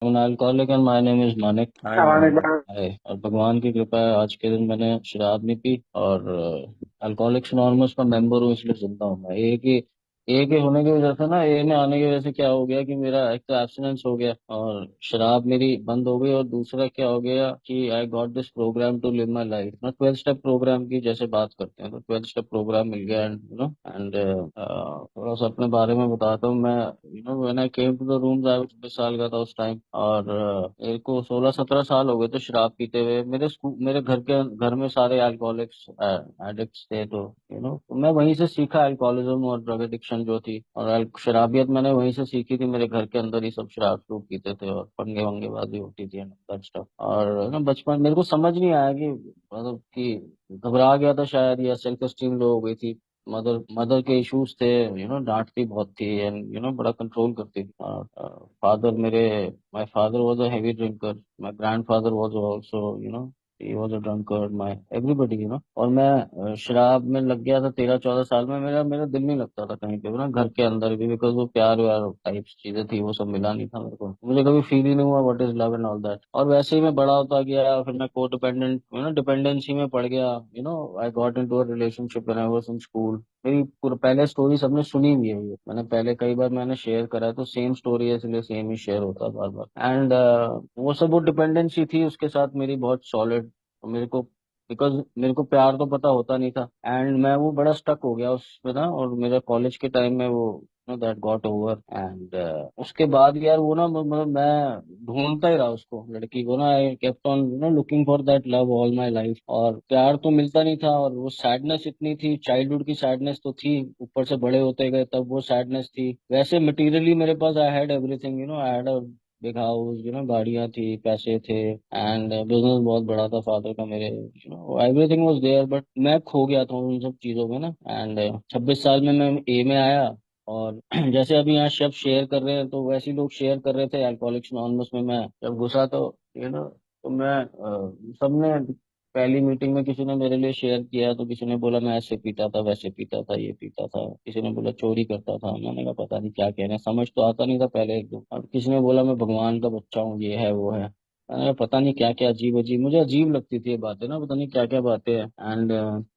Alcoholic and my name is Manik. Hi Manik. Hi. और भगवान की कृपा है, आज के दिन मैंने शराब नहीं पी और अल्कोहलिक्स अनोनिमस का मेंबर हूँ, इसलिए जिंदा हूँ मैं। एक ही होने की वजह से ना, ए में आने की वजह से क्या हो गया कि मेरा एक तो एब्सटिनेंस हो गया और शराब मेरी बंद हो गई, और दूसरा क्या हो गया कि I got this program to live my life ना, 12 स्टेप प्रोग्राम की जैसे बात करते हैं, तो 12 स्टेप प्रोग्राम मिल गया। एंड एंड थोड़ा सा अपने बारे में बताता हूँ मैं। When I came to the room, I was 20 साल का था उस टाइम, और मेरे को 16-17 साल हो गए थे शराब पीते हुए। मेरे घर में सारे अल्कोहलिक्स एडिक्ट्स थे, तो तो मैं वहीं से सीखा अल्कोहलिज्म और ड्रग एडिक्शन जो थी, और शराबियत मैंने वहीं से सीखी थी। मेरे घर के अंदर ही सब शराब शरूब पीते थे और पंगे वंगेबाजी होती थी एंड दैट स्टफ। और बचपन मेरे को समझ नहीं आया कि मतलब कि घबरा गया था शायद, या सेल्फ एस्टीम लो हो गई थी। मदर मदर के इश्यूज थे, डांटती बहुत थी एंड बड़ा कंट्रोल करती थी। फादर मेरे my father was a heavy drinker, my grandfather was also, he was a drunker, my everybody, और मैं शराब में लग गया था 13-14 साल में। मेरा मेरा दिल नहीं लगता था कहीं पे भी ना, घर के अंदर भी, बिकॉज वो प्यार व्यार टाइप्स चीजें थी, वो सब मिला नहीं था मेरे को। मुझे कभी फील ही नहीं हुआ what is love and all that. और वैसे ही मैं बड़ा होता गया, फिर मैं को डिपेंडेंट डिपेंडेंसी में पड़ गया। I got into a relationship when I was in school. मेरी पूरा पहले स्टोरी सबने सुनी हुई है, ये मैंने पहले कई बार मैंने शेयर करा है, तो सेम स्टोरी है इसलिए सेम ही शेयर होता है बार बार। एंड वो सब वो डिपेंडेंसी थी उसके साथ मेरी बहुत सॉलिड। मेरे को बिकॉज मेरे को प्यार तो पता होता नहीं था, एंड मैं वो बड़ा स्टक हो गया उसमें ना। और मेरा कॉलेज के टाइम में वो दैट गॉट ओवर। एंड उसके बाद यार वो ना, मतलब मैं ढूंढता ही रहा उसको, लड़की को ना। I kept on looking for that love all my life, और प्यार तो मिलता नहीं था। और वो सैडनेस इतनी थी, चाइल्डहुड की सैडनेस तो थी, ऊपर से बड़े होते गए तब वो सैडनेस थी। वैसे मटेरियली मेरे पास I had everything, I had a big house, गाड़ियां थी, पैसे थे, एंड बिजनेस बहुत बड़ा था फादर का मेरे। एवरीथिंग वाज देयर, बट मैं खो गया था उन सब चीजों में ना। एंड 26 साल में मैं ए में आया। और जैसे अभी यहाँ शब्द शेयर कर रहे हैं, तो वैसे ही लोग शेयर कर रहे थे अल्कोहलिक्स अनोनिमस में। मैं जब घुसा तो तो मैं सबने पहली मीटिंग में किसी ने मेरे लिए शेयर किया, तो किसी ने बोला मैं ऐसे पीता था, वैसे पीता था, ये पीता था। किसी ने बोला चोरी करता था। मैंने कहा पता नहीं क्या कह रहे हैं, समझ तो आता नहीं था पहले एक दो। और किसी ने बोला मैं भगवान का बच्चा हूँ, ये है वो है। मैंने कहा पता नहीं क्या क्या अजीब अजीब, मुझे अजीब लगती थी ये बातें ना, पता नहीं क्या क्या बातें हैं। एंड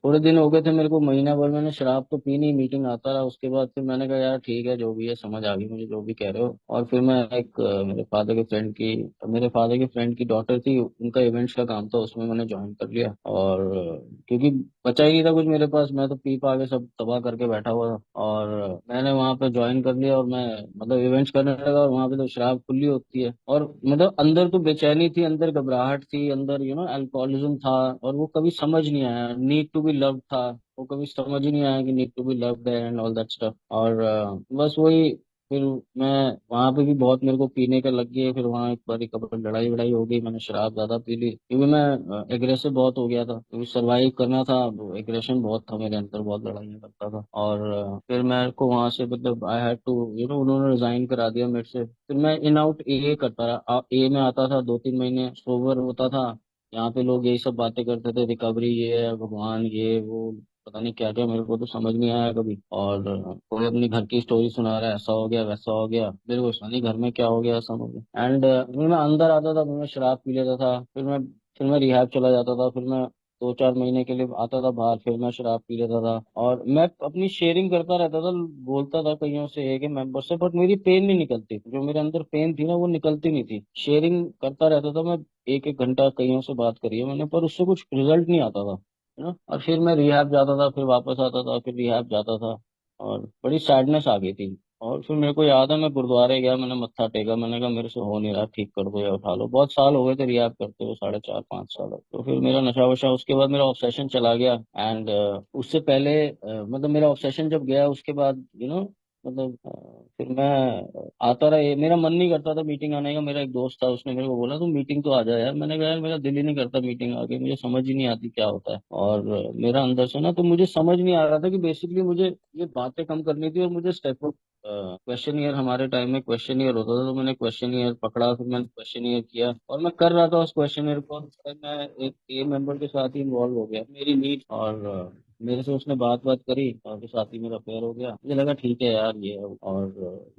थोड़े दिन हो गए थे मेरे को, महीना भर मैंने शराब तो पी नहीं, मीटिंग आता रहा। उसके बाद फिर मैंने कहा यार ठीक है, जो भी है समझ आ गई मुझे जो भी कह रहे हो। और फिर मैं एक मेरे फादर के फ्रेंड की डॉटर थी, उनका इवेंट्स का काम था, उसमें मैंने ज्वाइन कर लिया। और क्योंकि बचा ही नहीं था कुछ मेरे पास, मैं तो पी पा के सब तबाह करके बैठा हुआ था। और मैंने वहां पे ज्वाइन कर लिया, और मैं मतलब इवेंट्स करने लगा। और वहां पे तो शराब खुली होती है, और मतलब अंदर तो बेचैनी थी, अंदर घबराहट थी, अंदर अल्कोहलिज्म था। और वो कभी समझ नहीं आया, नीड टू बी लव्ड था, वो कभी समझ ही नहीं आया कि need to be loved and all that stuff. और बस वही। फिर मैं वहां पे भी बहुत मेरे को पीने का लग गया। फिर वहां एक बार कबर लड़ाई वड़ाई हो गई, मैंने शराब ज्यादा पी ली, क्योंकि मैं एग्रेसिव बहुत हो गया था, क्योंकि सरवाइव करना था। एग्रेशन बहुत था मेरे अंदर, बहुत लड़ाइयाँ करता था। और फिर मेरे को वहां से मतलब आई हैड टू उन्होंने रिजाइन करा दिया मेरे से। फिर मैं इन आउट ए करता रहा, ए में आता था, 2-3 महीने सोबर होता था। यहाँ पे लोग यही सब बातें करते थे, रिकवरी ये है, भगवान ये वो, पता नहीं क्या क्या, मेरे को तो समझ नहीं आया कभी। और कोई अपनी घर की स्टोरी सुना रहा है, ऐसा हो गया वैसा हो गया, मेरे को सुना नहीं घर में क्या हो गया, ऐसा हो गया। एंड फिर मैं अंदर आता था, फिर मैं शराब पी लेता था, फिर मैं रिहैब चला जाता था। फिर मैं 2-4 महीने के लिए आता था बाहर, फिर मैं शराब पी लेता था। और मैं अपनी शेयरिंग करता रहता था, बोलता था कईयों से, एक मेंबर से, बट मेरी पेन नहीं निकलती, जो मेरे अंदर पेन थी ना वो निकलती नहीं थी। शेयरिंग करता रहता था मैं, एक एक घंटा कईयों से बात करी है मैंने, पर उससे कुछ रिजल्ट नहीं आता था, और फिर मैं रिहैब जाता था, फिर वापस आता था, फिर रिहैब जाता था। और बड़ी सैडनेस आ गई थी। और फिर मेरे को याद है, मैं गुरुद्वारे गया, मैंने मत्था टेका, मैंने कहा मेरे से हो नहीं रहा, ठीक कर दो या उठा लो। बहुत साल हो गए थे रिहैब करते हुए, 4.5-5 साल। तो फिर मेरा नशा वशा, उसके बाद मेरा ऑब्सेशन चला गया। एंड उससे पहले मतलब मेरा ऑब्सेशन जब गया उसके बाद मतलब फिर मैं आता रहा। मेरा मन नहीं करता था मीटिंग आने का। मेरा एक दोस्त था, उसने मेरे को बोला तू मीटिंग तो आ जा यार। मैंने कहा यार मेरा दिल ही नहीं करता मीटिंग आके, मुझे समझ ही नहीं आती क्या होता है। और मेरा अंदर से ना, तो मुझे समझ नहीं आ रहा था कि बेसिकली मुझे ये बातें कम करनी थी। और मुझे स्टेप अप क्वेश्चन ईयर, हमारे टाइम में क्वेश्चन ईयर होता था, तो मैंने क्वेश्चन ईयर पकड़ा, फिर मैंने क्वेश्चन ईयर किया, और मैं कर रहा था उस क्वेश्चन ईयर को। और फिर मैं एक ए मेंबर के साथ ही इन्वॉल्व हो गया, मेरी नीड। और मेरे से उसने बात बात करी और फिर साथ ही मेरा अफेयर हो गया। मुझे लगा ठीक है यार ये है। और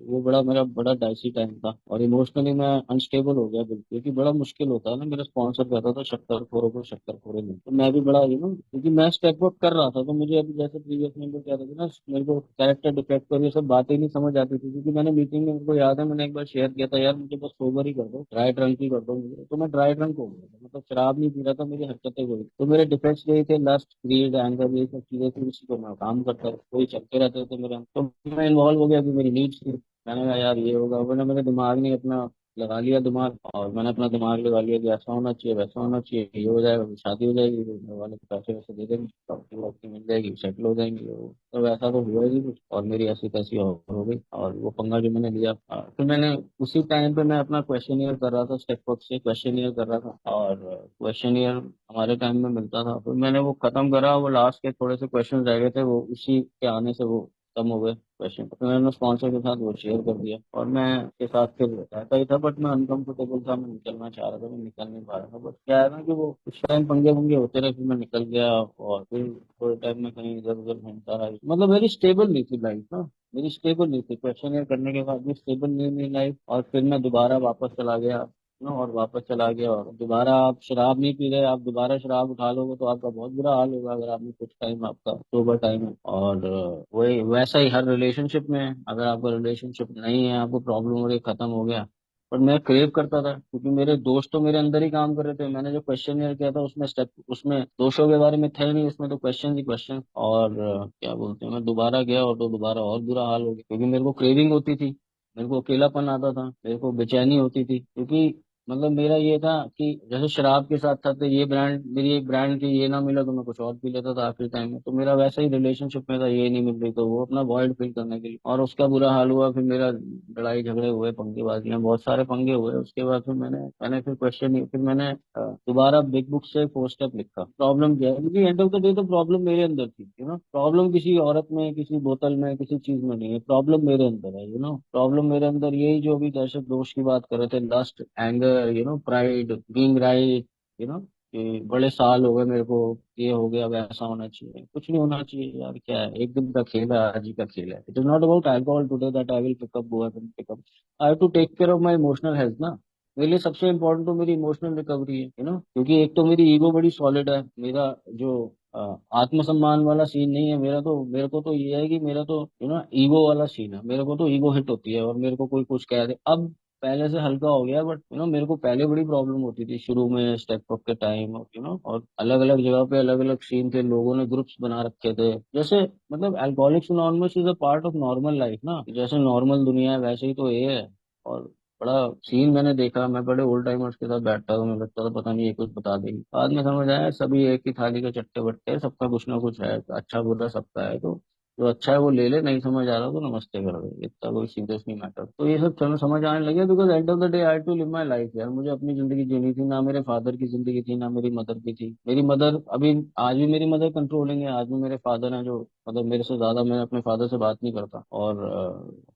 वो बड़ा मेरा बड़ा डाइसी टाइम था और इमोशनली मैं अनस्टेबल हो गया बिल्कुल, क्योंकि बड़ा मुश्किल होता है ना। मेरा स्पॉन्सर कहता था शक्कर खोरों को शक्कर खोरे नहीं, तो मैं भी बड़ा क्योंकि मैं स्टेप अप कर रहा था, तो मुझे अभी जैसे प्रीवियस मेंबर कह रहे थे ना, मेरे को कैरेक्टर डिफेक्ट और ये सब बातें नहीं समझ आती थी। क्योंकि मैंने मीटिंग में, मेरे को याद है मैंने एक बार शेयर किया था, यार मुझे बस सोबर ही कर दो, ड्राई ड्रंक ही कर दो मुझे। तो मैं ड्राई ड्रंक हो गया था, मतलब शराब नहीं पी रहा था, मेरी हरकतें हुई। तो मेरे डिफेक्ट्स यही थे, लस्ट, ग्रीड, एंगर, ये सब चीजें थी। उसी को मैं काम करता था, कोई चलते रहते थे मेरे। तो मैं इन्वॉल्व हो गया कि मेरी नीड्स थी। मैंने कहा यार ये होगा, मैंने मेरे दिमाग नहीं अपना लगा लिया दिमाग, और मैंने अपना दिमाग लगा लिया कि ऐसा होना चाहिए, वैसा होना चाहिए, ये हो जाएगा, फिर शादी हो जाएगी, फिर घर वाले को पैसे वैसे दे देंगे, प्रॉपर्टी वॉपर्टी मिल जाएगी, सेटल हो जाएंगे वो। तो वैसा तो हुआ ही कुछ, और मेरी ऐसी तैसी और हो गई। और वो पंगा जो मैंने लिया, फिर मैंने उसी टाइम पे मैं अपना क्वेश्चनियर कर रहा था, स्टेप वर्क से क्वेश्चनियर कर रहा था। और क्वेश्चनियर हमारे टाइम में मिलता था, फिर मैंने वो खत्म करा। वो लास्ट के थोड़े से क्वेश्चन रह गए थे, वो उसी के आने से वो खत्म हो गए क्वेश्चन। तो मैंने स्पॉन्सर के साथ वो शेयर कर दिया, और मैं के साथ फिर रहता ही था, बट मैं अनकंफर्टेबल था, मैं निकलना चाह रहा था, मैं निकल नहीं पा रहा था। बट क्या है ना कि वो कुछ टाइम पंगे वंगे होते रहे, फिर मैं निकल गया। और फिर थोड़े टाइम में कहीं इधर उधर घूमता रहा, मतलब मेरी स्टेबल नहीं थी लाइफ ना। मेरी स्टेबल नहीं थी, क्वेश्चन करने के बाद भी स्टेबल नहीं मेरी लाइफ। और फिर मैं दोबारा वापस चला गया ना, और वापस चला गया। और दोबारा आप शराब नहीं पी रहे, आप दोबारा शराब उठा लोगे तो आपका बहुत बुरा हाल होगा, अगर आपने कुछ टाइम आपका सोबर टाइम है। और वही वैसा ही हर रिलेशनशिप में है। अगर आपका रिलेशनशिप नहीं है, आपको प्रॉब्लम हो गई, खत्म हो गया। पर मैं क्रेव करता था, क्योंकि मेरे दोस्त तो मेरे अंदर ही काम कर रहे थे। मैंने जो क्वेश्चन किया था उसमें स्टेप, उसमें दोषों के बारे में थे नहीं, उसमें तो क्वेश्चन ही क्वेश्चन। और क्या बोलते हैं, मैं दोबारा गया और तो दोबारा और बुरा हाल हो गया, क्योंकि मेरे को क्रेविंग होती थी, मेरे को अकेलापन आता था, मेरे को बेचैनी होती थी। क्योंकि मतलब मेरा ये था कि जैसे शराब के साथ था, तो ये ब्रांड, मेरी एक ब्रांड की ये ना मिला तो मैं कुछ और पी लेता था आखिरी टाइम में। तो मेरा वैसा ही रिलेशनशिप में था, ये नहीं मिल रही तो वो अपना वॉइड फिल करने के लिए, और उसका बुरा हाल हुआ। फिर मेरा लड़ाई झगड़े हुए, पंगेबाजियां, बहुत सारे पंगे हुए। उसके बाद फिर मैंने फिर क्वेश्चन, फिर मैंने दोबारा बिग बुक से 4 स्टेप लिखा। प्रॉब्लम क्या है, क्योंकि एंड ऑफ द डे तो प्रॉब्लम मेरे अंदर थी, प्रॉब्लम किसी औरत में, किसी बोतल में, किसी चीज में नहीं है। प्रॉब्लम मेरे अंदर है, प्रॉब्लम मेरे अंदर यही, जो अभी दर्शक दोष की बात कर रहे थे, lust, anger, pride, being right, कि बड़े साल हो गए मेरे को, ये हो गया, वैसा होना चाहिए। कुछ नहीं होना चाहिए यार, क्या है, एक दिन का खेल है, आज ही का खेल है। It is not about alcohol today that I will pick up, go and pick up. I have to take care of my emotional health ना। मेरे लिए सबसे इम्पोर्टेंट तो मेरी इमोशनल रिकवरी है, क्योंकि एक तो मेरी ईगो बड़ी सॉलिड है। मेरा जो आत्मसम्मान वाला सीन नहीं है मेरा, तो मेरे को तो ये है कि मेरा तो ईगो वाला सीन है। मेरे को तो ईगो हिट होती है, और मेरे को कोई कुछ कह दे, अब पहले से हल्का हो गया। बट मेरे को पहले बड़ी प्रॉब्लम होती थी शुरू में, स्टेप अप के टाइम, और अलग अलग जगह पे अलग अलग सीन थे, लोगों ने ग्रुप्स बना रखे थे। जैसे मतलब alcoholics anonymous is a part of normal life ना, जैसे नॉर्मल दुनिया है वैसे ही तो ये है। और बड़ा सीन मैंने देखा, मैं बड़े ओल्ड टाइमर्स के साथ बैठता था, मैं लगता था पता नहीं ये कुछ बता देंगे। बाद में समझ आया सभी एक ही थाली के चट्टे बट्टे हैं, सबका कुछ ना कुछ है, अच्छा बुरा सबका है। तो जो अच्छा है वो ले ले, नहीं समझ आ रहा तो नमस्ते कर दे, इतना कोई सीरियस नहीं मैटर। तो ये सब चलो समझ आने लगे, because end of the day I to live my life यार। मुझे अपनी जिंदगी जीनी थी, ना मेरे फादर की जिंदगी थी, ना मेरी मदर की थी। मेरी मदर अभी, आज भी मेरी मदर कंट्रोलिंग है, आज भी मेरे फादर हैं जो, मतलब मेरे से ज्यादा, मैं अपने फादर से बात नहीं करता। और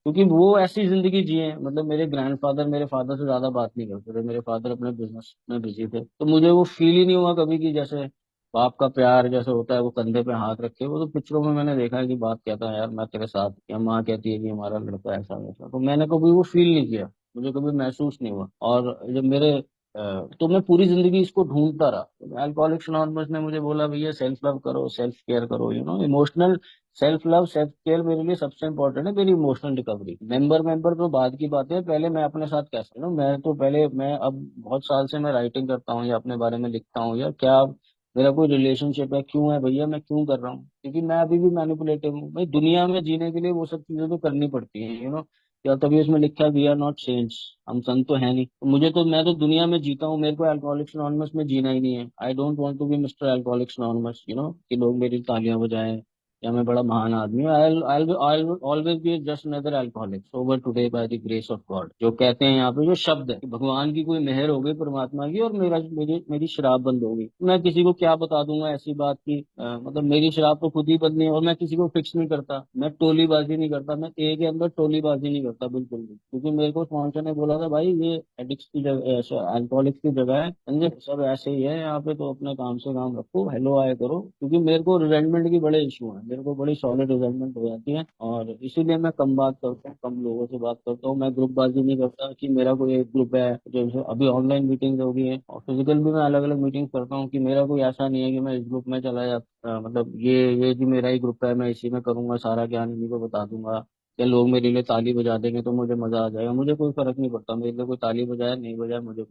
क्योंकि वो ऐसी जिंदगी जिए, मतलब मेरे ग्रैंडफादर मेरे फादर से ज्यादा बात नहीं करते थे, मेरे फादर अपने बिजनेस में बिजी थे। तो मुझे वो फील ही नहीं हुआ कभी कि जैसे बाप का प्यार जैसे होता है, वो कंधे पे हाथ रखे। वो तो पिक्चरों में मैंने देखा है कि बाप कहता है यार मैं तेरे साथ, या माँ कहती है कि हमारा लड़का ऐसा वैसा। तो मैंने कभी वो फील नहीं किया, मुझे कभी महसूस नहीं हुआ। और जब तो मैं पूरी जिंदगी इसको ढूंढता रहा। अल्कोहलिक्स अनोनिमस ने मुझे बोला भैया सेल्फ लव करो, सेल्फ केयर करो, emotional self love, self care मेरे लिए सबसे इंपॉर्टेंट है, मेरी इमोशनल रिकवरी। मेंबर मेंबर तो बाद की बात है, पहले मैं अपने साथ कैसे मैं तो पहले, मैं अब बहुत साल से मैं राइटिंग करता हूँ या अपने बारे में लिखता हूँ, या क्या मेरा कोई रिलेशनशिप है, क्यों है भैया, मैं क्यों कर रहा हूँ, क्योंकि मैं अभी भी मैनिपुलेटिव हूँ भाई। दुनिया में जीने के लिए वो सब चीजें तो करनी पड़ती हैं, या तभी उसमें लिखा है वी आर नॉट सेंट्स, हम संत तो है नहीं। तो मैं तो दुनिया में जीता हूँ, मेरे को अल्कोहलिक्स अनोनिमस में जीना ही नहीं है। I don't want to be mister alcoholics anonymous, कि लोग मेरी तालियां बजाएं, या मैं बड़ा महान आदमी हूँ। I always be just another alcoholic sober today by the grace of God. जो कहते हैं यहाँ पे, जो शब्द है कि भगवान की कोई मेहर हो गई, परमात्मा की, और मेरी शराब बंद हो गई। मैं किसी को क्या बता दूंगा ऐसी बात की, मतलब मेरी शराब तो खुद ही बंद नहीं है। और मैं किसी को फिक्स नहीं करता, मैं टोलीबाजी नहीं करता, मैं ए के अंदर टोलीबाजी नहीं करता बिल्कुल भी। क्योंकि मेरे को स्पॉन्सर ने बोला था, भाई ये एडिक्स की जगह, अल्कोहलिक्स की जगह है, समझे, सब ऐसे ही है यहाँ पे, तो अपने काम से काम रखो, हेलो आए करो। क्योंकि मेरे को रिजेंटमेंट की बड़े इशू हैं, मेरे को बड़ी सॉलिड रिजेंटमेंट हो जाती है, और इसीलिए मैं कम बात करता हूँ, कम लोगों से बात करता हूँ। मैं ग्रुपबाजी नहीं करता कि मेरा कोई एक ग्रुप है। जैसे अभी ऑनलाइन मीटिंग होगी है, और फिजिकल भी मैं अलग अलग मीटिंग करता हूँ, कि मेरा कोई ऐसा नहीं है कि मैं इस ग्रुप में चला जाता, मतलब ये जी मेरा ही ग्रुप है, मैं इसी में करूंगा, सारा ज्ञान इन्हीं को बता दूंगा, या लोग मेरे लिए ताली बजा देंगे तो मुझे मजा आ जाएगा। मुझे कोई फर्क नहीं पड़ता, मेरे लिए कोई ताली बजाए नहीं बजाए, मुझे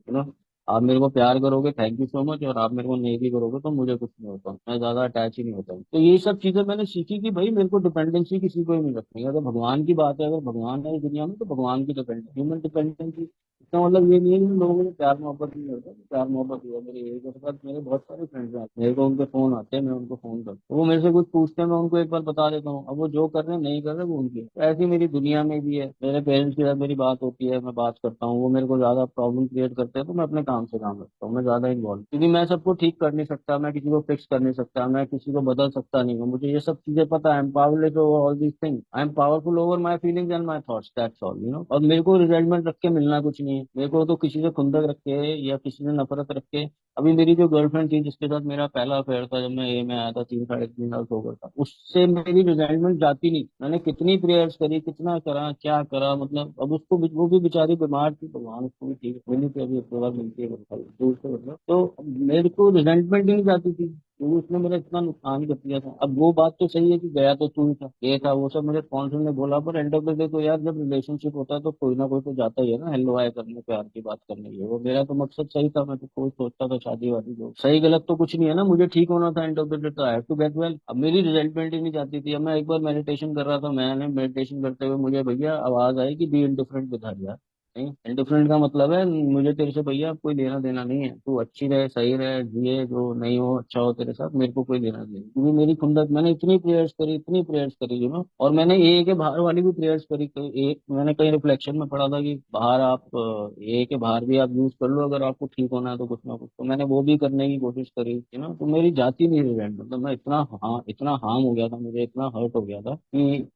आप मेरे को प्यार करोगे, थैंक यू सो मच, और आप मेरे को नहीं भी करोगे तो मुझे कुछ नहीं होता, मैं ज्यादा अटैच ही नहीं होता हूँ। तो ये सब चीजें मैंने सीखी कि भाई मेरे को डिपेंडेंसी किसी को ही नहीं रखनी है। अगर भगवान की बात है, अगर भगवान है इस दुनिया में, तो भगवान की डिपेंडेंसी, ह्यूमन डिपेंडेंसी। इसका मतलब ये नहीं है कि लोगों में प्यार मोहब्बत नहीं होता। प्यार मोहब्बत हुआ मेरे एक के साथ, मेरे बहुत सारे फ्रेंड्स हैं, मेरे को उनके फोन आते हैं, मैं उनको फोन करता हूँ, वो मेरे से कुछ पूछते हैं, मैं उनको एक बार बता देता हूँ। अब वो जो कर रहे हैं नहीं कर रहे, वो उनकी है। तो ऐसी मेरी दुनिया में भी है, मेरे पेरेंट्स के साथ मेरी बात होती है, मैं बात करता हूँ, वो मेरे को ज्यादा प्रॉब्लम क्रिएट करते हैं तो मैं अपने काम से काम रखता हूँ, मैं ज्यादा इन्वॉल्व, क्योंकि मैं सबको ठीक कर नहीं सकता, मैं किसी को फिक्स कर नहीं सकता, मैं किसी को बदल सकता नहीं हूँ। मुझे ये सब चीजें पता है। I am powerless over all these things, I am powerful over my feelings and my thoughts, that's all और मेरे को रिजल्टमेंट रख के मिलना कुछ नहीं है। मेरे को तो किसी से खुंदक रख के या किसी से नफरत रख के, अभी मेरी जो गर्लफ्रेंड थी जिसके साथ मेरा पहला अफेयर था, जब मैं ए में आया था, 3 साढ़े 3 साल सोबर था, उससे मेरी रिजाइनमेंट जाती नहीं। मैंने कितनी प्रेयर्स करी, कितना करा, क्या करा, मतलब अब उसको वो भी बेचारी बीमार थी, भगवान उसको भी ठीक मिली थी, अभी एक दो बार मिलती है दूर से, मतलब तो मेरे को रिजेंटमेंट ही नहीं जाती थी, क्योंकि उसने मेरा इतना नुकसान कर दिया था। अब वो बात तो सही है कि गया तो तू ही था, ये था वो सब मुझे स्पॉन्सर ने बोला, पर एंड ऑफ द डे तो यार, जब रिलेशनशिप होता है तो कोई ना कोई तो जाता ही है ना, हेलो हाय करने, प्यार की बात करने के लिए। वो मेरा तो मकसद सही था, मैं तो कोई सोचता था शादी वादी, जो सही गलत तो कुछ नहीं है ना, मुझे ठीक होना था, एंड ऑफ द डे तो I have to get well. अब मेरी रिजल्टमेंट ही नहीं जाती थी। अब मैं एक बार मेडिटेशन कर रहा था, मैंने मेडिटेशन करते हुए मुझे भैया आवाज आई कि बी इंडिफरेंट विद हर यार। नहीं, इंडिफरेंट का मतलब है मुझे तेरे से भैया कोई लेना देना नहीं है, तू अच्छी रहे, सही रहे, जिए, जो नहीं हो अच्छा हो तेरे साथ, मेरे को कोई लेना देना नहीं। क्योंकि मेरी खुंदक, मैंने इतनी प्रेयर्स करी, इतनी प्रेयर्स करी, और मैंने ए के बाहर वाली भी प्रेयर्स करी। एक मैंने कहीं रिफ्लेक्शन में पढ़ा था कि बाहर आप ए के बाहर भी आप यूज कर लो, अगर आपको ठीक होना है तो कुछ ना कुछ, तो मैंने वो भी करने की कोशिश करी, तो मेरी जाती नहीं रिजल्ट, मतलब मैं इतना हार्म हो गया था, मुझे इतना हर्ट हो गया था कि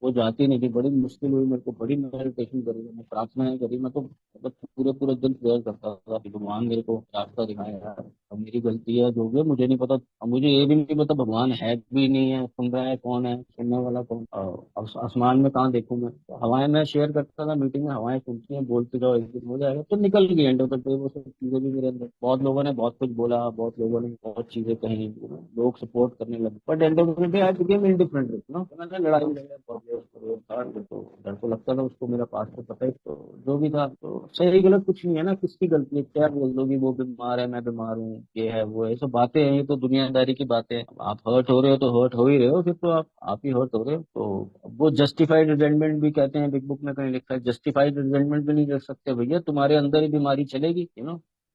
वो जाती नहीं थी। बड़ी मुश्किल हुई मेरे को, बड़ी मेडिटेशन करी मैंने, प्रार्थनाएं करी, मैं तो मतलब पूरे पूरे दिन प्रेयर करता था कि भगवान मेरे को रास्ता दिखाए यार, अब मेरी गलती है जो भी है, मुझे नहीं पता, अब मुझे ये भी नहीं पता भगवान है भी नहीं है, सुन रहा है कौन है, सुनने वाला कौन, अब आसमान में कहाँ देखूं मैं, तो हवाएं मैं शेयर करता था मीटिंग में, हवाएं सुनती हैं, बोलते जाओ एक दिन हो जाएगा, तो निकल गई एंड ऑफ द डे वो सब चीजें भी मेरे अंदर। बहुत लोगों ने बहुत कुछ बोला, बहुत लोगों ने बहुत चीजें कही, लोग सपोर्ट करने लगे, but and of the day I became indifferent, मैंने लड़ाई लड़ाई बहुत किया उसको, था तो डर तो लगता था उसको, मेरा पास तो पता ही, तो जो भी था, तो सही गलत कुछ नहीं है ना, किसकी गलती है, क्या बोल दो कि वो बीमार है, मैं बीमार हूँ, ये है वो है, ये सब बातें हैं, ये तो दुनियादारी की बातें हैं। अब आप हर्ट हो रहे हो तो हर्ट हो ही रहे हो, फिर तो आप ही हर्ट हो रहे हो। तो वो जस्टिफाइड रिजेंटमेंट भी कहते हैं, बिग बुक में कहीं लिखा है, जस्टिफाइड रिजेंटमेंट भी नहीं रख सकते भैया, तुम्हारे अंदर ही बीमारी चलेगी,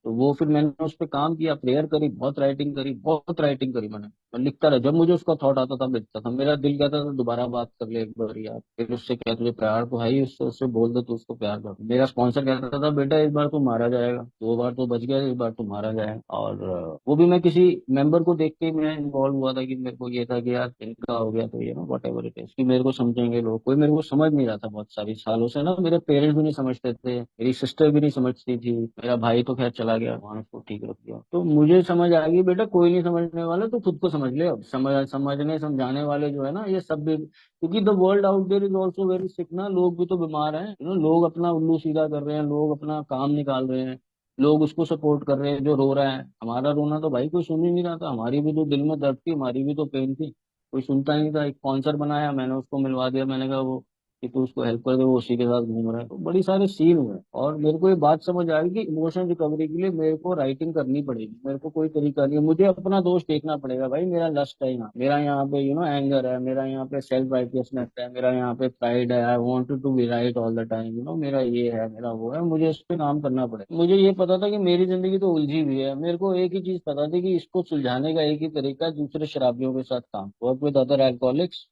तो वो फिर मैंने उस पर काम किया, प्रेयर करी, बहुत राइटिंग करी, बहुत राइटिंग करी मैंने, मैं लिखता रहा, जब मुझे उसका थॉट आता था लिखता था, मेरा दिल कहता था दोबारा बात कर ले एक बार यार, फिर उससे क्या, तुझे प्यार तो है ही उससे, उससे बोल दे, तो उसको प्यार कर। मेरा स्पॉन्सर कहता था बेटा इस बार तो मारा जाएगा, 2 बार तो बच गया, इस बार तो मारा जाएगा। और वो भी मैं किसी मेंबर को देख के मैं इन्वॉल्व हुआ था, कि मेरे को ये था कि यार इनका हो गया तो ये ना वट एवर इट इज, कि मेरे को समझेंगे लोग, कोई मेरे को समझ नहीं रहा था बहुत सारी सालों से ना, मेरे पेरेंट्स भी नहीं समझते थे, मेरी सिस्टर भी नहीं समझती थी, मेरा भाई तो खैर चला गया, भगवान उसको ठीक रख दिया। तो मुझे समझ आ गई बेटा कोई नहीं समझने वाला, तो खुद को समझ ले। अब समझने समझाने वाले जो है ना, ये सब भी, क्योंकि the world out there is also very sick ना, लोग भी तो बीमार हैं, लोग अपना उल्लू सीधा कर रहे हैं, लोग अपना काम निकाल रहे हैं, लोग उसको सपोर्ट कर रहे हैं जो रो रहा है। हमारा रोना तो भाई कोई सुन ही नहीं रहा था, हमारी भी तो दिल में दर्द थी, हमारी भी तो पेन थी, कोई सुनता ही नहीं था। एक स्पॉन्सर बनाया मैंने, उसको मिलवा दिया, मैंने कहा वो कि तू उसको हेल्प कर दे, वो उसी के साथ घूम रहा है। तो बड़ी सारे सीन हुए और मेरे को ये बात समझ आ गई कि इमोशन रिकवरी के लिए मेरे को राइटिंग करनी पड़ेगी, मेरे को कोई तरीका नहीं है, मुझे अपना दोष देखना पड़ेगा भाई। मेरा लस्ट है यहाँ, मेरा यहाँ पे एंगर है, मेरा यहाँ पे सेल्फ राइटियसनेस है, मेरा यहाँ पे प्राइड है, I want to be right all the time, मेरा ये है, मेरा वो है, मुझे इस पे काम करना पड़ेगा। मुझे ये पता था कि मेरी जिंदगी तो उलझी हुई है, मेरे को एक ही चीज पता थी कि इसको सुलझाने का एक ही तरीका है, दूसरे शराबियों के साथ काम, वर्क विद अदर अल्कोहलिक्स,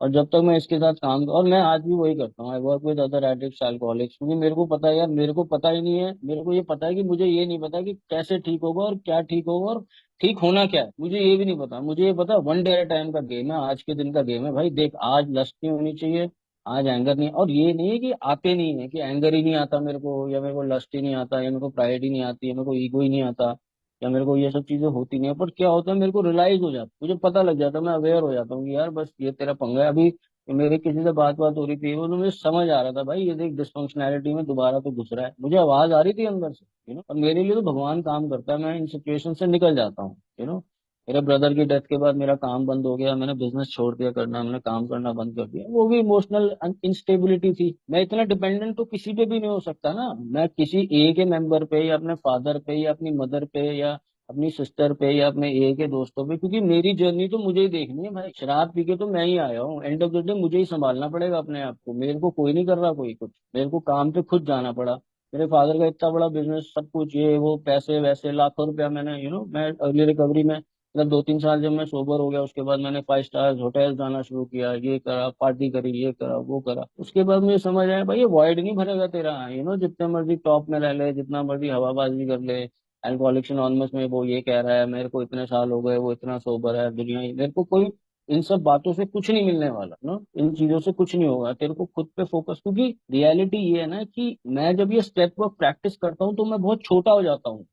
और जब तक मैं इसके साथ काम, और मैं आज भी वही करता हूँ, I work with other addicts alcoholics, क्योंकि मेरे को पता है यार, मेरे को पता ही नहीं है, मेरे को ये पता है कि मुझे ये नहीं पता कि कैसे ठीक होगा और क्या ठीक होगा और ठीक होना क्या है, मुझे ये भी नहीं पता। मुझे ये पता वन डे एट टाइम का गेम है, आज के दिन का गेम है भाई। देख, आज लस्ट नहीं होनी चाहिए, आज एंगर नहीं, और ये नहीं है कि आते नहीं है, कि एंगर ही नहीं आता मेरे को, या मेरे को लस्ट ही नहीं आता, या मेरे को प्राइड ही नहीं आती, या मेरे को ईगो ही नहीं आता, या मेरे को ये सब चीजें होती नहीं है। पर क्या होता है, मेरे को रियलाइज हो जाता, मुझे पता लग जाता है, मैं अवेयर हो जाता हूँ कि यार बस ये तेरा पंगा है। अभी मेरे किसी से बात हो रही थी, वो तो मुझे समझ आ रहा था भाई, ये देख डिसफंक्शनैलिटी में दोबारा तो घुस रहा है, मुझे आवाज आ रही थी अंदर से, और मेरे लिए तो भगवान काम करता है, मैं इन सिचुएशन से निकल जाता हूँ। मेरे ब्रदर की डेथ के बाद मेरा काम बंद हो गया, मैंने बिजनेस छोड़ दिया करना, मैंने काम करना बंद कर दिया, वो भी इमोशनल इंस्टेबिलिटी थी। मैं इतना डिपेंडेंट तो किसी पे भी नहीं हो सकता ना, मैं किसी ए के मेंबर पे या अपने फादर पे या अपनी मदर पे या अपनी सिस्टर पे या अपने ए के दोस्तों पे, क्योंकि मेरी जर्नी तो मुझे ही देखनी है भाई। शराब पी के तो मैं ही आया हूँ, एंड ऑफ द डे मुझे ही संभालना पड़ेगा अपने आप को, मेरे को कोई नहीं कर रहा कोई कुछ, मेरे को काम पे खुद जाना पड़ा। मेरे फादर का इतना बड़ा बिजनेस, सब कुछ, ये वो, पैसे वैसे लाखों रुपया, मैंने मैं अर्ली रिकवरी में, मतलब 2-3 साल जब मैं सोबर हो गया, उसके बाद मैंने 5 स्टार होटल जाना शुरू किया, ये करा, पार्टी करी, ये करा, वो करा। उसके बाद मुझे समझ आया भाई, ये वॉइड नहीं भरेगा तेरा, जितने मर्जी टॉप में रह ले, जितना मर्जी हवाबाजी कर ले, अल्कोहलिक्स अनोनिमस में वो ये कह रहा है, मेरे को इतने साल हो गए, वो इतना सोबर है, दुनिया मेरे को कोई, इन सब बातों से कुछ नहीं मिलने वाला ना, इन चीजों से कुछ नहीं होगा, तेरे को खुद पे फोकस, क्योंकि रियलिटी ये है ना कि मैं जब ये स्टेप वर्क प्रैक्टिस करता हूँ तो मैं बहुत छोटा हो जाता हूँ।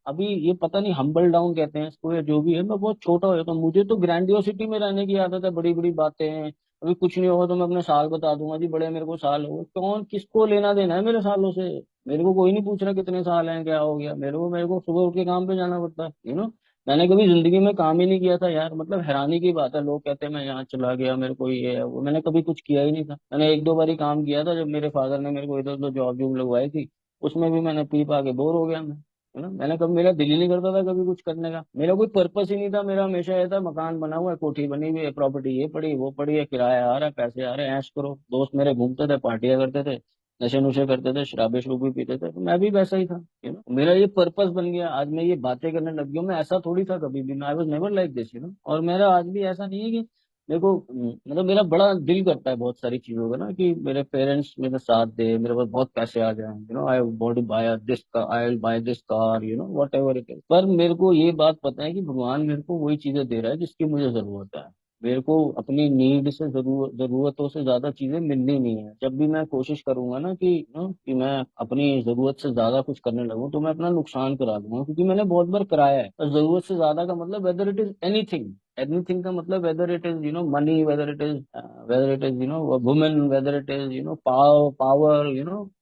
अभी ये पता नहीं हम्बल डाउन कहते हैं इसको या जो भी है, मैं बहुत छोटा हो जाता हूँ, मुझे तो ग्रैंडियोसिटी में रहने की आदत है, बड़ी बड़ी बातें हैं। अभी कुछ नहीं होगा तो मैं अपने साल बता दूंगा जी, बड़े मेरे को साल हो गए, कौन किसको लेना देना है मेरे सालों से, मेरे को कोई नहीं पूछ रहा कितने साल हैं, क्या हो गया, मेरे को सुबह उठ के काम पे जाना पड़ता है। मैंने कभी जिंदगी में काम ही नहीं किया था यार, मतलब हैरानी की बात है, लोग कहते हैं मैं यहाँ चला गया, मेरे को ये है वो, मैंने कभी कुछ किया ही नहीं था। मैंने एक दो बार ही काम किया था, जब मेरे फादर ने मेरे को इधर उधर जॉब जॉब लगवाई थी, उसमें भी मैंने पी पा के बोर हो गया मैं। मैंने कभी, मेरा दिल ही नहीं करता था कभी कुछ करने का, मेरा कोई पर्पस ही नहीं था, मेरा हमेशा ये था, मकान बना हुआ है, कोठी बनी हुई है, प्रॉपर्टी ये पड़ी वो पड़ी है, किराया आ रहा है, पैसे आ रहे हैं, ऐश करो। दोस्त मेरे घूमते थे, पार्टियां करते थे, नशे नुशे करते थे, शराबे शरूबे पीते थे, तो मैं भी वैसा ही था। मेरा ये पर्पस बन गया, आज मैं ये बातें करने लग गया हूँ, मैं ऐसा थोड़ी था कभी भी, I was never like this. और मेरा आज भी ऐसा नहीं है कि मेरे को, मतलब मेरा बड़ा दिल करता है बहुत सारी चीजों का ना, कि मेरे पेरेंट्स मेरे साथ दे, मेरे पास बहुत पैसे आ जाए, I want to buy this car, I will buy this car, whatever it is. पर मेरे को ये बात पता है कि भगवान मेरे को वही चीजें दे रहा है जिसकी मुझे जरूरत है। मेरे को अपनी नीड से, जरूरतों से ज्यादा चीजें मिलनी नहीं है। जब भी मैं कोशिश करूंगा ना कि मैं अपनी जरूरत से ज्यादा कुछ करने लगूं, तो मैं अपना नुकसान करा दूंगा, क्योंकि मैंने बहुत बार कराया है। और जरूरत से ज्यादा का मतलब whether it is anything, anything का मतलब whether it is money, whether it is women, whether it is power,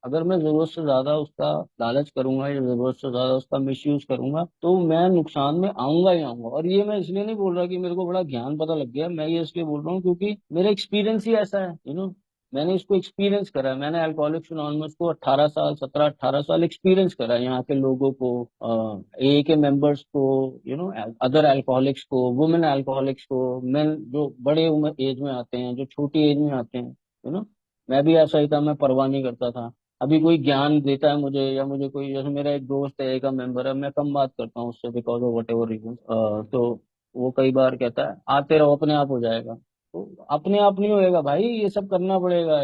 अगर मैं जरूरत से ज्यादा उसका लालच करूंगा या जरूरत से ज्यादा उसका मिसयूज करूंगा, तो मैं नुकसान में आऊंगा ही आऊंगा। और ये मैं इसलिए नहीं बोल रहा कि मेरे को बड़ा ज्ञान पता लग गया, मैं ये इसलिए बोल रहा हूँ क्योंकि मेरा एक्सपीरियंस ही ऐसा है। मैंने इसको एक्सपीरियंस करा है, मैंने अल्कोहलिक्स अनोनिमस को 18 साल, 17-18 साल एक्सपीरियंस करा है, यहाँ के लोगों को, ए के मेंबर्स को, अदर अल्कोहलिक्स को, वुमेन अल्कोहलिक्स को, मेन जो बड़े उम्र एज में आते हैं, जो छोटी एज में आते हैं, मैं भी ऐसा ही था, मैं परवाह नहीं करता था। अभी कोई ज्ञान देता है मुझे, या मुझे कोई, जैसे मेरा एक दोस्त है, ए का मेंबर है, मैं कम बात करता हूँ उससे because of whatever reason, तो वो कई बार कहता है आते रहो, अपने आप हो जाएगा। तो अपने आप नहीं होएगा भाई, ये सब करना पड़ेगा,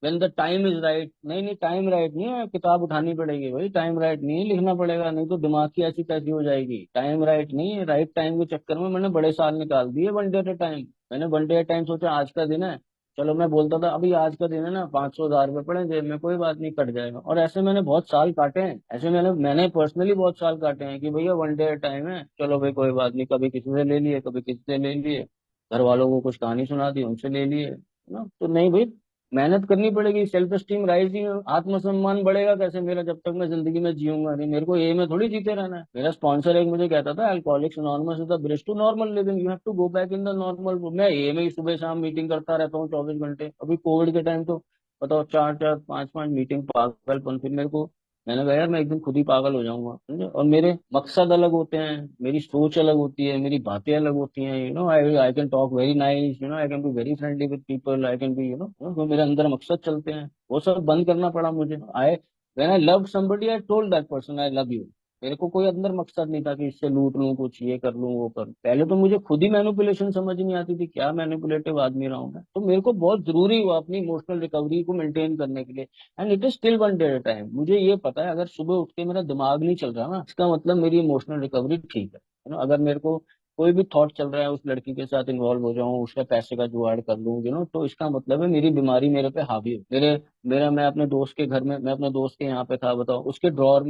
when the time is right. नहीं नहीं, टाइम राइट नहीं है, किताब उठानी पड़ेगी भाई, टाइम राइट नहीं है, लिखना पड़ेगा, नहीं तो दिमाग की ऐसी तैसी हो जाएगी। टाइम राइट नहीं है, राइट टाइम के चक्कर में मैंने बड़े साल निकाल दिए, one day at A time. मैंने वन डे एट टाइम सोचा आज का दिन है, चलो मैं बोलता था अभी आज का दिन है ना, 500 1000 रुपये पड़े जेब में, कोई बात नहीं, कट जाएगा। और ऐसे मैंने बहुत साल काटे हैं, ऐसे मैंने पर्सनली बहुत साल काटे हैं कि भैया वन डे टाइम है, चलो भाई कोई बात नहीं, कभी किसी से ले लिए, कभी किसी से ले लिए, घर वालों को कुछ कहानी सुना दी, उनसे ले लिए, ना तो नहीं भाई, मेहनत करनी पड़ेगी, सेल्फ स्टीम राइज ही, आत्मसम्मान बढ़ेगा कैसे मेरा जब तक मैं जिंदगी में जीऊंगा नहीं। मेरे को ए में थोड़ी जीते रहना है। मेरा स्पॉन्सर एक मुझे कहता था, alcoholics anonymous is the bridge to normal living, you have to go back in the normal. मैं ए में ही सुबह शाम मीटिंग करता रहता हूँ 24 घंटे। अभी कोविड के टाइम तो बताओ, चार चार पांच पांच मीटिंग, पागलपन। फिर मेरे को, मैंने कहा यार मैं एक दिन खुद ही पागल हो जाऊंगा, समझे। और मेरे मकसद अलग होते हैं, मेरी सोच अलग होती है, मेरी बातें अलग होती हैं। I I can talk very nice, I can be very friendly with people, I can be जो मेरे अंदर मकसद चलते हैं वो सब बंद करना पड़ा मुझे। I when I love somebody I told that person I love you. मेरे को कोई अंदर मकसद नहीं था कि इससे लूट लूं कुछ, ये कर लूं वो कर लूं। पहले तो मुझे खुद ही मैनिपुलेशन समझ नहीं आती थी, क्या मैनिपुलेटिव आदमी रहा हूं मैं। तो मेरे को बहुत जरूरी हुआ अपनी इमोशनल रिकवरी को मेंटेन करने के लिए। And it is still one day at a time. मुझे ये पता है अगर सुबह उठ के मेरा दिमाग नहीं चल रहा ना, इसका मतलब मेरी इमोशनल रिकवरी ठीक है ना। अगर मेरे को कोई भी थॉट चल रहा है, उस लड़की के साथ इन्वॉल्व हो जाऊं, उसके पैसे का जुगाड़ कर लूं, तो इसका मतलब है मेरी बीमारी मेरे पे हावी है। मेरा मैं अपने दोस्त के घर में, मैं अपने दोस्त के यहाँ पे था, बताओ, उसके ड्रॉर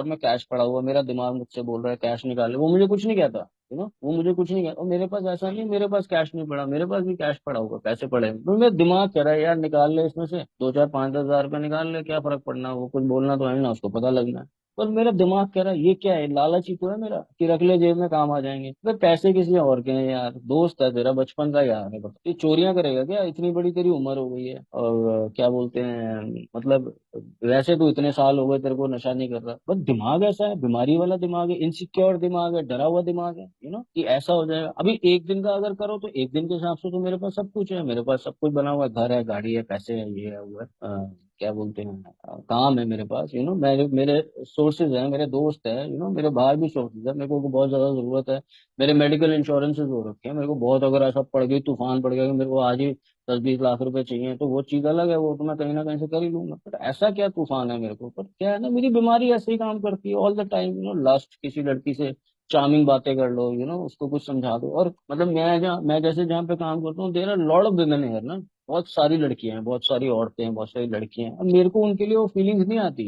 में कैश पड़ा हुआ, मेरा दिमाग मुझसे बोल रहा है कैश निकाले, वो मुझे कुछ नहीं कहता। वो मुझे कुछ नहीं कहता। और मेरे पास ऐसा नहीं है मेरे पास कैश नहीं पड़ा, मेरे पास भी कैश पड़ा होगा, पैसे पड़े हैं। तो मेरा दिमाग कह रहा है यार निकाल ले इसमें से 2 4 5 10 हज़ार रुपये निकाल ले, क्या फर्क पड़ना, वो कुछ बोलना तो है ना, उसको पता लगना है। पर मेरा दिमाग कह रहा है ये क्या है, लालच ही तो है मेरा कि रख ले जेब में काम आ जाएंगे। तो पैसे किसी और के हैं यार, दोस्त है तेरा बचपन का यार है, बता ये चोरियां करेगा क्या, इतनी बड़ी तेरी उम्र हो गई है। और क्या बोलते हैं, मतलब वैसे तो इतने साल हो गए तेरे को नशा नहीं कर रहा, बस दिमाग ऐसा है, बीमारी वाला दिमाग है, इनसिक्योर दिमाग है, डरा हुआ दिमाग है, कि ऐसा हो जाएगा। अभी एक दिन का अगर करो तो एक दिन के हिसाब से तो मेरे पास सब कुछ है, मेरे पास सब कुछ बना हुआ है, घर है, गाड़ी है, पैसे है, ये है वो है, क्या बोलते हैं, काम है मेरे पास, मेरे मेरे सोर्सेज हैं, मेरे दोस्त है, मेरे बाहर भी सोर्सेज है, मेरे को बहुत ज्यादा जरूरत है। मेरे मेडिकल इंश्योरेंसेज हो रखे हैं, मेरे को बहुत, अगर ऐसा पड़ गई, तूफान पड़ गया कि मेरे को आज ही 10 20 लाख रुपए चाहिए, तो वो चीज अलग है, वो तो मैं कहीं ना कहीं से कर ही लूंगा। बट ऐसा क्या तूफान है मेरे को, पर क्या है ना, मेरी बीमारी ऐसे ही काम करती है ऑल द टाइम। लास्ट किसी लड़की से चार्मिंग बातें कर लो, उसको कुछ समझा दो। और मतलब मैं जैसे जहाँ पे काम करता हूँ, there are lot of women है ना, बहुत सारी लड़कियां हैं, बहुत सारी औरतें हैं, बहुत सारी लड़कियां हैं। अब मेरे को उनके लिए वो फीलिंग्स नहीं आती,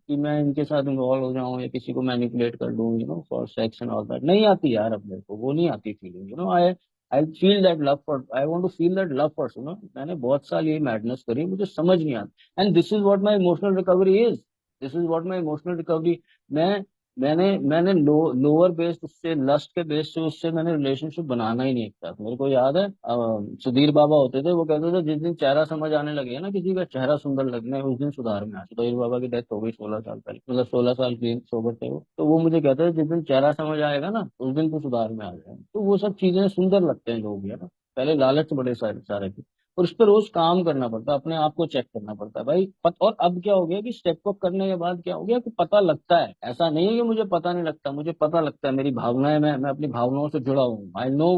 कि मैं इनके साथ इन्वॉल्व हो जाऊं या किसी को मैनिपुलेट कर लूं, for sex and all that, नहीं आती यार। अब मेरे को वो नहीं आती feeling. I feel that love for, I want to feel that love for, मैंने बहुत साल ये मैडनेस करी, मुझे समझ नहीं आता। And this is what my emotional recovery is, this is what my emotional recovery. मैं मैंने लोअर बेस, उससे लस्ट के बेस से, उससे मैंने रिलेशनशिप बनाना ही नहीं एक साथ। मेरे को याद है सुधीर बाबा होते थे, वो कहते थे जिस दिन चेहरा समझ आने लगे ना, किसी का चेहरा सुंदर लगना है, उस दिन सुधार में आ। सुधीर बाबा की डेथ हो गई 16 साल पहले, मतलब 16 साल क्लीन सोबर थे वो। तो वो मुझे कहते थे जिस दिन चेहरा समझ आएगा ना, उस दिन तो सुधार में आ जाए। तो वो सब चीजें सुंदर लगते हैं लोग, है ना। पहले लालच बड़े सारे सारे थे, और उस पर रोज काम करना पड़ता है, अपने आप को चेक करना पड़ता है भाई। और अब क्या हो गया कि स्टेप अप करने के बाद क्या हो गया कि पता लगता है। ऐसा नहीं है कि मुझे पता नहीं लगता, मुझे पता लगता है। मेरी भावनाएं, मैं अपनी भावनाओं से जुड़ा हूँ। I know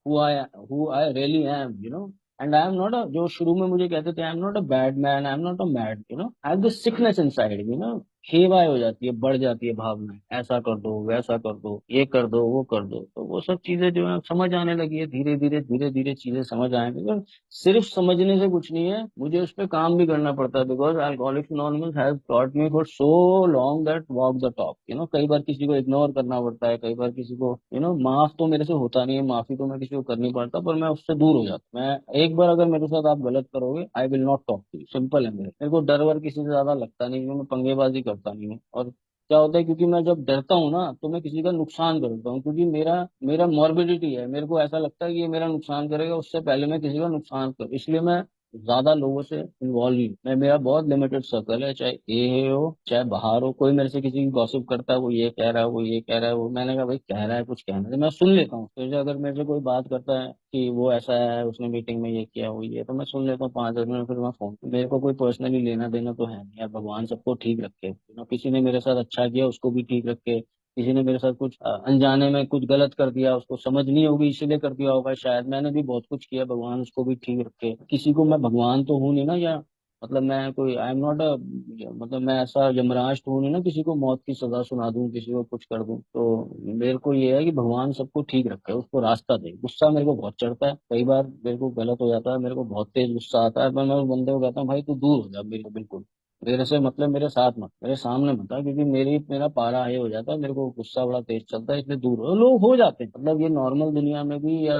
who I really am, and I am not a, जो शुरू में मुझे कहते थे I am not a bad man, I am not a mad, I have the sickness inside, हेवाए हो जाती है, बढ़ जाती है भावनाएं, ऐसा कर दो, वैसा कर दो, ये कर दो, वो कर दो। तो वो सब चीजें जो है समझ आने लगी है, धीरे धीरे धीरे धीरे चीजें समझ आएंगी। पर सिर्फ समझने से कुछ नहीं है, मुझे उस पर काम भी करना पड़ता है। Because alcoholics anonymous has taught me for so long that walk the talk, कई बार किसी को इग्नोर करना पड़ता है, कई बार किसी को, माफ तो मेरे से होता नहीं है, माफी तो मैं किसी को कर नहीं पाता, पर मैं उससे दूर हो जाता। मैं एक बार अगर मेरे साथ आप गलत करोगे, I will not talk to you, simple है। मेरे को डर वर किसी से ज्यादा लगता नहीं, क्योंकि मैं पंगेबाजी करता नहीं हूँ। और क्या होता है, क्योंकि मैं जब डरता हूँ ना, तो मैं किसी का नुकसान करता हूँ, क्योंकि मेरा मेरा मॉर्बिडिटी है, मेरे को ऐसा लगता है कि ये मेरा नुकसान करेगा, उससे पहले मैं किसी का नुकसान करूँ, इसलिए मैं ज्यादा लोगों से इन्वॉल्व ही हूँ। मेरा बहुत लिमिटेड सर्कल है, चाहे ये हो चाहे बाहर हो। कोई मेरे से किसी की गॉसिप करता है, वो ये कह रहा है, वो ये कह रहा है, वो, मैंने कहा भाई कह रहा है कुछ कहने दे, मैं सुन लेता हूँ। तो अगर मेरे से कोई बात करता है कि वो ऐसा है, उसने मीटिंग में ये किया, वो ये, तो मैं सुन लेता हूँ 5 10 मिनट, फिर मैं फोन, मेरे को कोई पर्सनली लेना देना तो है नहीं यार। भगवान सबको ठीक रखे, किसी ने मेरे साथ अच्छा किया उसको भी ठीक रखे, किसी ने मेरे साथ कुछ अनजाने में कुछ गलत कर दिया, उसको समझ नहीं होगी इसीलिए कर दिया होगा शायद, मैंने भी बहुत कुछ किया, भगवान उसको भी ठीक रखे। किसी को, मैं भगवान तो हूँ नहीं ना, या मतलब मैं कोई, आई एम नॉट अ, मतलब मैं ऐसा यमराज तो हूँ नहीं ना, किसी को मौत की सजा सुना दूं, किसी को कुछ कर दूं। तो मेरे को ये है कि भगवान सबको ठीक रखे, उसको रास्ता दे। गुस्सा मेरे को बहुत चढ़ता है, कई बार मेरे को गलत हो जाता है, मेरे को बहुत तेज गुस्सा आता है, पर मैं उस बंदे को कहता हूँ भाई तू दूर हो जा मेरे को, बिल्कुल मेरे से मतलब मेरे साथ मत, मेरे सामने मत आ, क्योंकि मेरा पारा हाई हो जाता है, मेरे को गुस्सा बड़ा तेज चलता है, इसलिए दूर हो। लोग हो जाते हैं, मतलब ये नॉर्मल दुनिया में भी, या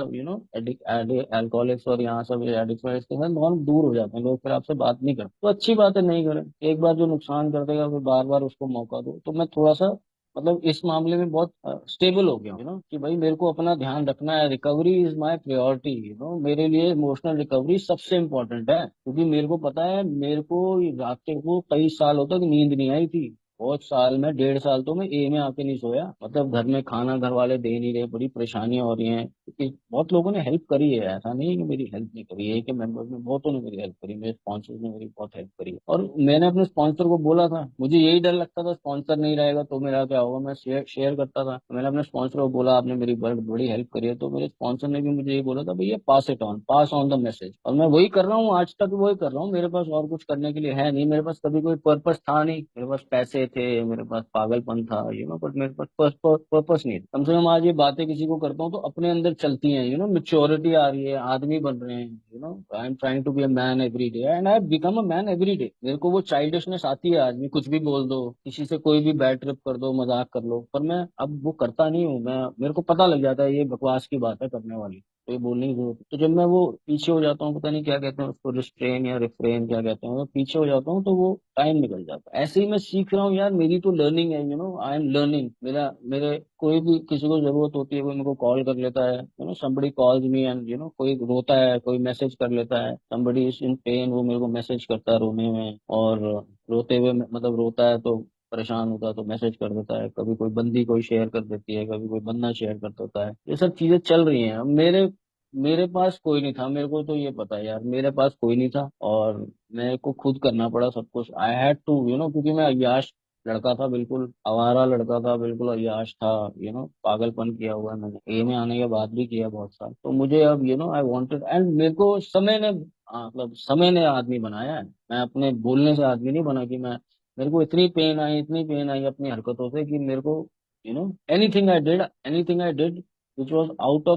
अल्कोहलिक्स और यहाँ सब एडिक्ट के साथ नॉर्म दूर हो जाते हैं लोग, फिर आपसे बात नहीं करते। तो अच्छी बात है, नहीं करें। एक बार जो नुकसान कर देगा फिर बार बार उसको मौका दो। तो मैं थोड़ा सा मतलब इस मामले में बहुत स्टेबल हो गया हूँ, कि भाई मेरे को अपना ध्यान रखना है। रिकवरी इज माय प्रायोरिटी, मेरे लिए इमोशनल रिकवरी सबसे इम्पोर्टेंट है, क्योंकि मेरे को पता है, मेरे को रात को कई सालों तक नींद नहीं आई थी। बहुत साल में, 1.5 साल तो मैं ए में आके नहीं सोया। मतलब घर में खाना घर वाले दे नहीं रहे, बड़ी परेशानियां हो रही हैं, क्योंकि बहुत लोगों ने हेल्प करी है, ऐसा नहीं है कि मेरी हेल्प नहीं करी है। ए के मेंबर्स में बहुतों ने मेरी हेल्प करी, मेरे स्पॉन्सर्स ने मेरी बहुत हेल्प करी है। और मैंने अपने स्पॉन्सर को बोला था, मुझे यही डर लगता था स्पॉन्सर नहीं रहेगा तो मेरा क्या होगा। मैं शेयर शेयर करता था, मैंने अपने स्पॉन्सर को बोला आपने मेरी बड़ी बड़ी हेल्प करी है, तो मेरे स्पॉन्सर ने भी मुझे ये बोला था, भैया पास ऑन द मैसेज। और मैं वही कर रहा हूँ, आज तक वही कर रहा हूँ। मेरे पास और कुछ करने के लिए है नहीं, मेरे पास कभी कोई पर्पस था नहीं। मेरे पास पैसे थे, मेरे पास पागलपन था, बट मेरे पास पर्पस नहीं था। कम से कम आज ये बातें किसी को करता हूँ तो अपने अंदर चलती हैं, मेच्योरिटी आ रही है, आदमी बन रहे हैं। I am trying to be a man every day and I become a man every day. मेरे को वो चाइल्डिशनेस आती है, आदमी कुछ भी बोल दो, किसी से कोई भी बैड ट्रिप कर दो, मजाक कर लो, पर मैं अब वो करता नहीं हूँ। मैं मेरे को पता लग जाता है ये बकवास की बात है करने वाली, तो ये बोलने की जरूरत है। तो जब मैं वो पीछे हो जाता हूँ, पता नहीं क्या कहते हैं उसको, रिस्ट्रेन या रिफ्रेन क्या कहते हैं, मैं पीछे हो जाता हूँ तो वो टाइम निकल जाता है। ऐसे ही मैं सीख रहा हूँ यार, मेरी तो लर्निंग है, आई एम लर्निंग। मेरे कोई भी किसी को जरूरत होती है, कोई मेरे को कॉल कर लेता है, somebody calls me and कोई रोता है, कोई मैसेज कर लेता है, somebody is in pain, वो मेरे को मैसेज करता है रोने में। और रोते हुए मतलब रोता है तो परेशान होता है तो मैसेज कर देता है, कभी कोई बंदी कोई शेयर कर देती है, कभी कोई बंदा शेयर कर देता है। ये सब चीजें चल रही हैं। अब मेरे मेरे पास कोई नहीं था, मेरे को तो ये पता है यार, मेरे पास कोई नहीं था और मेरे को खुद करना पड़ा सब कुछ। आई हैड टू, क्योंकि मैं अय्याश लड़का था, बिल्कुल आवारा लड़का था, बिल्कुल अय्याश था। पागलपन किया हुआ है मैंने, ए में आने के बाद भी किया बहुत साल। तो मुझे अब आई वांटेड, एंड मेरे को समय ने मतलब समय ने आदमी बनाया है। मैं अपने बोलने से आदमी नहीं बना, कि मैं मेरे को इतनी पेन आई अपनी हरकतों से, कि मेरे को anything I did which was out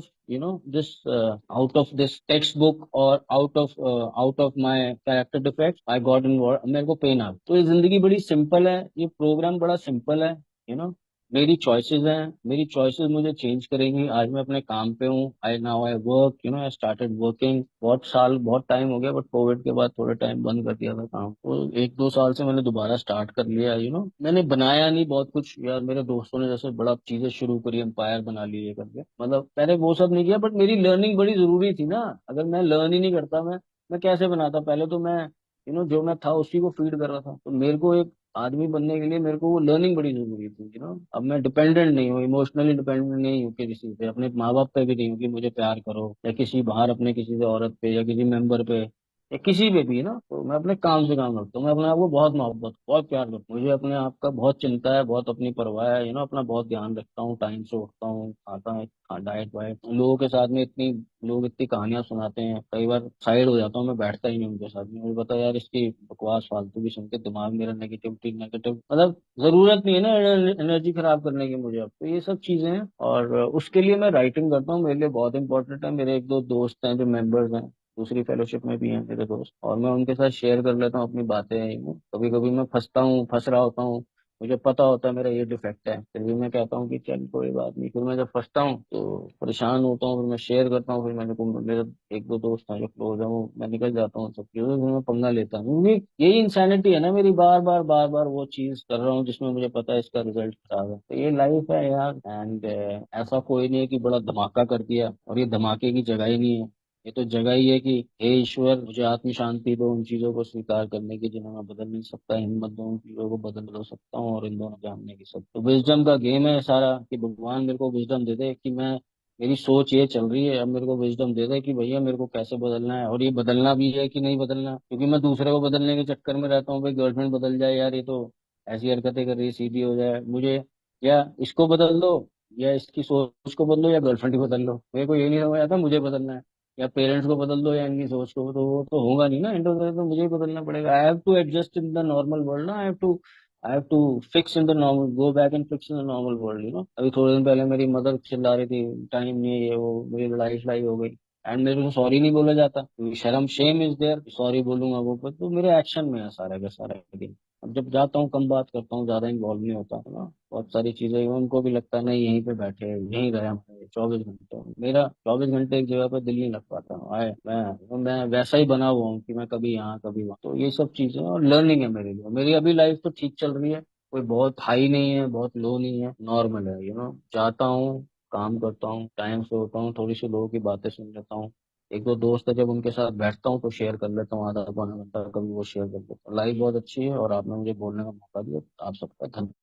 of this textbook or out of my character defects, I got involved, मेरे को पेन आ गई। तो ये जिंदगी बड़ी सिंपल है, ये प्रोग्राम बड़ा सिंपल है। यू नो मेरी चॉइसेस हैं, मेरी चॉइसेस मुझे चेंज करेंगी। आज मैं अपने काम पे हूँ, I work, I started working. बहुत टाइम हो गया, बट कोविड के बाद थोड़ा टाइम बंद कर दिया था काम, तो 1-2 साल से मैंने दोबारा स्टार्ट कर लिया। मैंने बनाया नहीं बहुत कुछ यार, मेरे दोस्तों ने जैसे बड़ा चीजें शुरू करी, एम्पायर बना लिए करके, मतलब मैंने वो सब नहीं किया, बट मेरी लर्निंग बड़ी जरूरी थी ना। अगर मैं लर्न ही नहीं करता, मैं कैसे बनाता। पहले तो मैं जो मैं था उसी को फीड कर रहा था। तो मेरे को एक आदमी बनने के लिए मेरे को वो लर्निंग बड़ी जरूरी थी। अब मैं डिपेंडेंट नहीं हूँ, इमोशनली डिपेंडेंट नहीं हूँ कि किसी पे, अपने माँ बाप पे भी नहीं हूँ कि मुझे प्यार करो, या किसी बाहर अपने किसी से औरत पे या किसी मेंबर पे या किसी पे भी ना। तो मैं अपने काम से काम रखता हूँ, मैं अपने आप को बहुत मोहब्बत बहुत प्यार करता हूँ। मुझे अपने आप का बहुत चिंता है, बहुत अपनी परवाह है, अपना बहुत ध्यान रखता हूँ, टाइम से उठता हूँ, खाता हूँ, डाइट वाइट। लोगों के साथ में लोग इतनी कहानियां सुनाते हैं, कई बार साइड हो जाता हूँ, मैं बैठता ही नहीं उनके साथ में। मुझे पता है यार, इसकी बकवास फालतू की सुन के दिमाग मेरा नेगेटिविटी नेगेटिव, मतलब जरूरत नहीं है ना एनर्जी खराब करने की मुझे। अब तो ये सब चीजें हैं, और उसके लिए मैं राइटिंग करता हूँ, मेरे लिए बहुत इंपॉर्टेंट है। मेरे एक दो दोस्त हैं जो मेंबर्स हैं, दूसरी फेलोशिप में भी हैं मेरे दोस्त, और मैं उनके साथ शेयर कर लेता हूँ अपनी बातें। कभी कभी मैं फंस रहा होता हूँ, मुझे पता होता है मेरा ये डिफेक्ट है, फिर भी मैं कहता हूँ कि चल कोई बात नहीं। फिर मैं जब फंसता हूँ तो परेशान होता हूँ, फिर मैं शेयर करता हूँ, फिर मैंने को मेरे एक दो दोस्त हैं जो क्लोज है, वो मैं निकल जाता हूँ सब चीजों से, फिर मैं पंगा लेता हूँ, क्योंकि यही इंसानिटी है ना मेरी, बार बार वो चीज कर रहा हूँ जिसमें मुझे पता है इसका रिजल्ट खराब है। तो ये लाइफ है यार, एंड ऐसा कोई नहीं है कि बड़ा धमाका कर दिया, और ये धमाके की जगह ही नहीं है। ये तो जगह ही है कि हे ईश्वर मुझे आत्म शांति दो उन चीजों को स्वीकार करने की जिन्हें मैं बदल नहीं सकता, हिम्मत दो उन चीजों को बदल सकता हूँ, और इन दोनों जानने की सब। तो विजडम का गेम है सारा, कि भगवान मेरे को विजडम दे दे, कि मैं मेरी सोच ये चल रही है, अब मेरे को विजडम दे दे कि भैया मेरे को कैसे बदलना है, और ये बदलना भी है कि नहीं बदलना। क्योंकि मैं दूसरे को बदलने के चक्कर में रहता हूँ, भाई गर्लफ्रेंड बदल जाए यार, ये तो ऐसी हरकतें कर रही है, सीधी हो जाए मुझे, या इसको बदल दो, या इसकी सोच को बदलो, या गर्लफ्रेंड ही बदल लो। मेरे को ये नहीं समझ आता मुझे बदलना है, या पेरेंट्स को बदल दो, या इनकी सोच को। तो वो तो होगा नहीं ना, इंटरव्यू तो मुझे ही बदलना पड़ेगा। I have to adjust in the normal world ना, I have to fix in the normal, go back and fix in the normal world. अभी थोड़े दिन पहले मेरी मदर चिल्ला रही थी, टाइम नहीं है ये वो, मेरी लड़ाई शड़ाई हो गई। एंड मेरे को सॉरी नहीं बोला जाता क्योंकि शर्म, शेम इज देयर, सॉरी बोलूंगा वो पर, तो मेरे एक्शन में है सारा का सारा दिन। अब जब जाता हूँ कम बात करता हूँ, ज्यादा इन्वॉल्व नहीं होता है ना, बहुत सारी चीजें उनको भी लगता है नहीं यहीं पे बैठे यहीं रहे हम 24 घंटे, मेरा 24 घंटे एक जगह पे दिल नहीं लग पाता। मैं वैसा ही बना हुआ हूँ कि मैं कभी यहाँ कभी वहाँ, तो ये सब चीजें और लर्निंग है मेरे लिए। मेरी अभी लाइफ तो ठीक चल रही है, कोई बहुत हाई नहीं है बहुत लो नहीं है, नॉर्मल है जाता हूँ, काम करता हूँ, टाइम से होता हूँ, थोड़ी सी लोगों की बातें सुन लेता हूँ, एक दो दोस्त है जब उनके साथ बैठता हूँ तो शेयर कर लेता हूँ, आधा पौना घंटा कभी वो शेयर कर लेता हूँ। लाइफ बहुत अच्छी है और आपने मुझे बोलने का मौका दिया, आप सबका धन्यवाद।